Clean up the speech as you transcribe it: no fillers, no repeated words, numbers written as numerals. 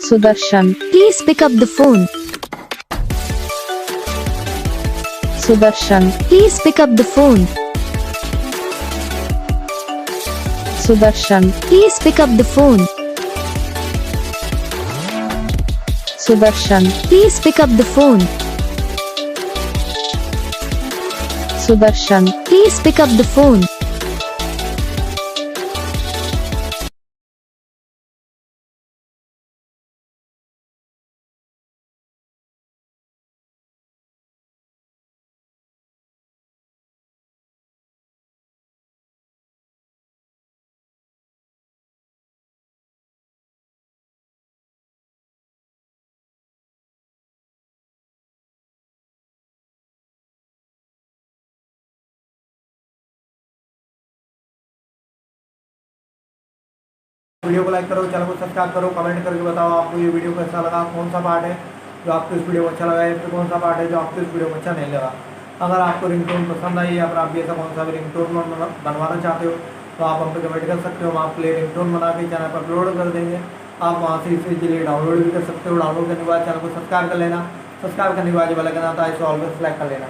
Sudarshan, Please pick up the phone. Sudarshan, Please pick up the phone. Sudarshan, Please pick up the phone. Sudarshan, Please pick up the phone. Sudarshan, Please pick up the phone. Video को like करो, channel को subscribe करो, comment करके बताओ आपको ये video कैसा लगा, कौन सा पार्ट है जो आपको इस वीडियो में अच्छा लगा है, फिर कौन सा पार्ट है जो आपको इस वीडियो में अच्छा नहीं लगा। अगर आपको रिंगटोन पसंद आई या फिर आप भी ऐसा कौन सा भी रिंगटोन बनवाना चाहते हो तो आप हम पे कमेंट कर सकते हो। हम आपके लिए रिंगटोन बना के चैनल पर अपलोड कर देंगे। आप वहाँ से इसे इजीली डाउनलोड भी कर सकते हो। डाउनलोड करने के बाद चैनल को सब्सक्राइब कर लेना। सब्सक्राइब करने के बाद जो बेल आइकन आता है इसे ऑल पे सेलेक्ट कर लेना।